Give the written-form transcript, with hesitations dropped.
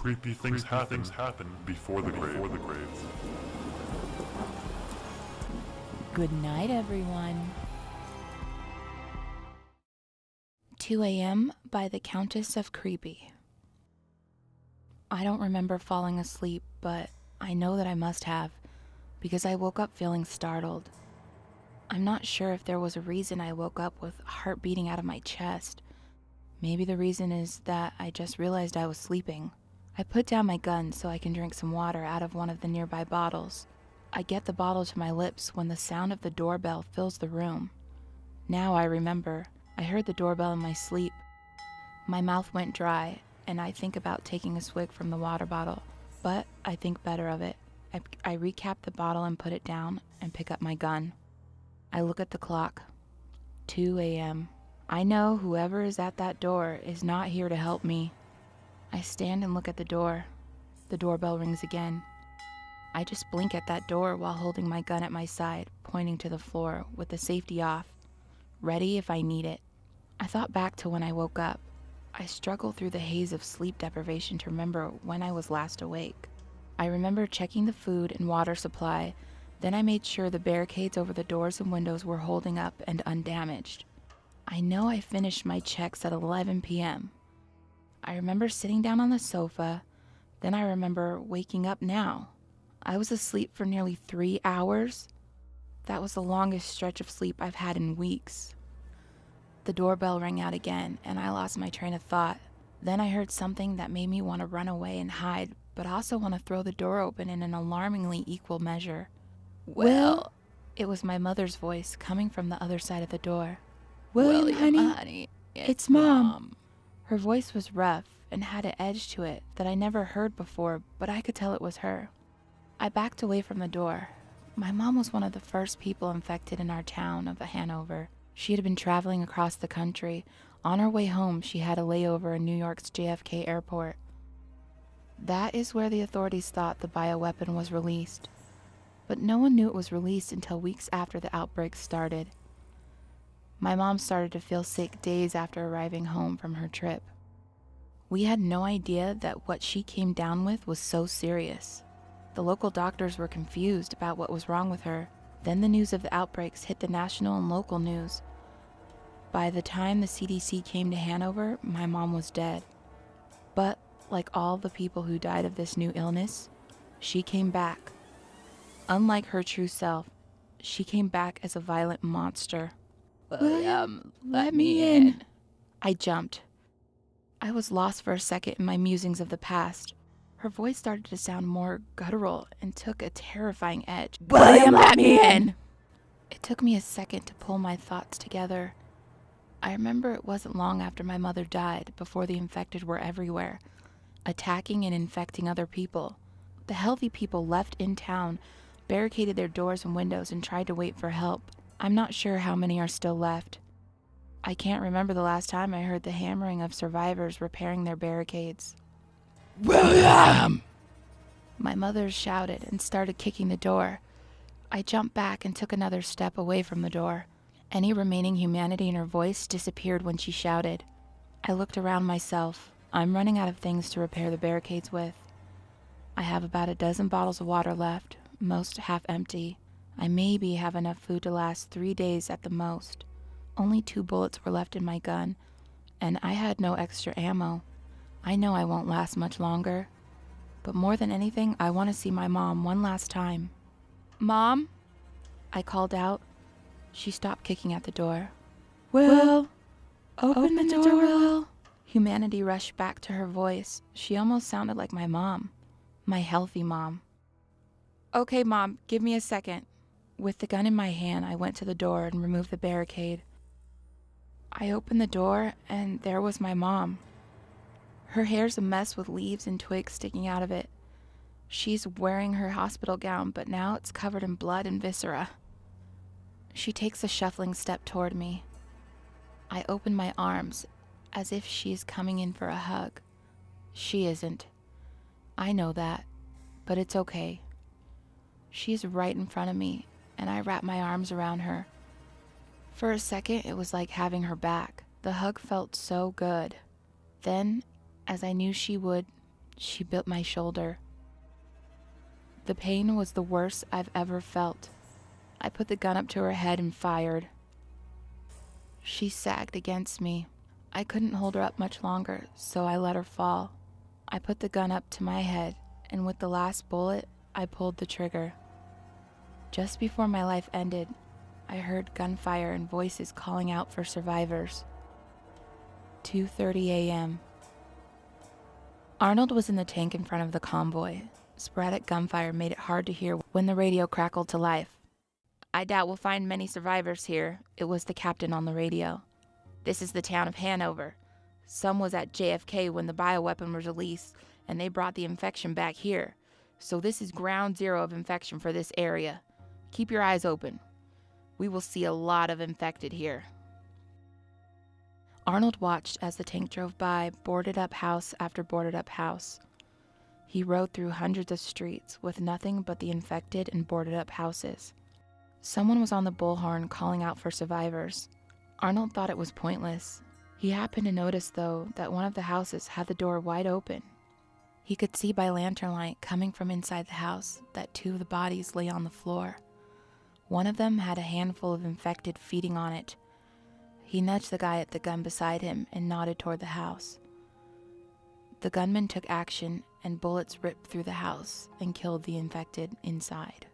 Creepy things happen before the grave. Good night, everyone. 2 a.m. by the Countess of Creepy. I don't remember falling asleep, but I know that I must have, because I woke up feeling startled. I'm not sure if there was a reason I woke up with heart beating out of my chest. Maybe the reason is that I just realized I was sleeping. I put down my gun so I can drink some water out of one of the nearby bottles. I get the bottle to my lips when the sound of the doorbell fills the room. Now I remember, I heard the doorbell in my sleep. My mouth went dry, and I think about taking a swig from the water bottle, but I think better of it. I recap the bottle and put it down and pick up my gun. I look at the clock. 2 a.m. I know whoever is at that door is not here to help me. I stand and look at the door. The doorbell rings again. I just blink at that door while holding my gun at my side, pointing to the floor with the safety off, ready if I need it. I thought back to when I woke up. I struggle through the haze of sleep deprivation to remember when I was last awake. I remember checking the food and water supply, then I made sure the barricades over the doors and windows were holding up and undamaged. I know I finished my checks at 11 p.m. I remember sitting down on the sofa, then I remember waking up now. I was asleep for nearly 3 hours. That was the longest stretch of sleep I've had in weeks. The doorbell rang out again, and I lost my train of thought. Then I heard something that made me want to run away and hide, but also want to throw the door open in an alarmingly equal measure. Well, it was my mother's voice coming from the other side of the door. William, honey, it's Mom. Her voice was rough and had an edge to it that I never heard before, but I could tell it was her. I backed away from the door. My mom was one of the first people infected in our town of Hanover. She had been traveling across the country. On her way home, she had a layover in New York's JFK airport. That is where the authorities thought the bioweapon was released. But no one knew it was released until weeks after the outbreak started. My mom started to feel sick days after arriving home from her trip. We had no idea that what she came down with was so serious. The local doctors were confused about what was wrong with her. Then the news of the outbreaks hit the national and local news. By the time the CDC came to Hanover, my mom was dead. But, like all the people who died of this new illness, she came back. Unlike her true self, she came back as a violent monster. William, let me in. I jumped. I was lost for a second in my musings of the past. Her voice started to sound more guttural and took a terrifying edge. William, let me in! It took me a second to pull my thoughts together. I remember it wasn't long after my mother died before the infected were everywhere, attacking and infecting other people. The healthy people left in town, barricaded their doors and windows, and tried to wait for help. I'm not sure how many are still left. I can't remember the last time I heard the hammering of survivors repairing their barricades. William! My mother shouted and started kicking the door. I jumped back and took another step away from the door. Any remaining humanity in her voice disappeared when she shouted. I looked around myself. I'm running out of things to repair the barricades with. I have about a dozen bottles of water left, most half empty. I maybe have enough food to last 3 days at the most. Only 2 bullets were left in my gun, and I had no extra ammo. I know I won't last much longer, but more than anything, I want to see my mom one last time. Mom? I called out. She stopped kicking at the door. Will, open the door, Will. Humanity rushed back to her voice. She almost sounded like my mom, my healthy mom. Okay, Mom, give me a second. With the gun in my hand, I went to the door and removed the barricade. I opened the door, and there was my mom. Her hair's a mess with leaves and twigs sticking out of it. She's wearing her hospital gown, but now it's covered in blood and viscera. She takes a shuffling step toward me. I open my arms, as if she's coming in for a hug. She isn't. I know that, but it's okay. She's right in front of me, and I wrap my arms around her. For a second, it was like having her back. The hug felt so good. Then, as I knew she would, She bit my shoulder. The pain was the worst I've ever felt. I put the gun up to her head and fired. She sagged against me. I couldn't hold her up much longer, so I let her fall. I put the gun up to my head, and with the last bullet, I pulled the trigger. Just before my life ended, I heard gunfire and voices calling out for survivors. 2:30 a.m. Arnold was in the tank in front of the convoy. Sporadic gunfire made it hard to hear when the radio crackled to life. "I doubt we'll find many survivors here," it was the captain on the radio. "This is the town of Hanover. Some was at JFK when the bioweapon was released, and they brought the infection back here. So this is ground zero of infection for this area. Keep your eyes open. We will see a lot of infected here." Arnold watched as the tank drove by, boarded up house after boarded up house. He rode through hundreds of streets with nothing but the infected and boarded up houses. Someone was on the bullhorn calling out for survivors. Arnold thought it was pointless. He happened to notice, though, that one of the houses had the door wide open. He could see by lantern light coming from inside the house that two of the bodies lay on the floor. One of them had a handful of infected feeding on it. He nudged the guy at the gun beside him and nodded toward the house. The gunman took action, and bullets ripped through the house and killed the infected inside.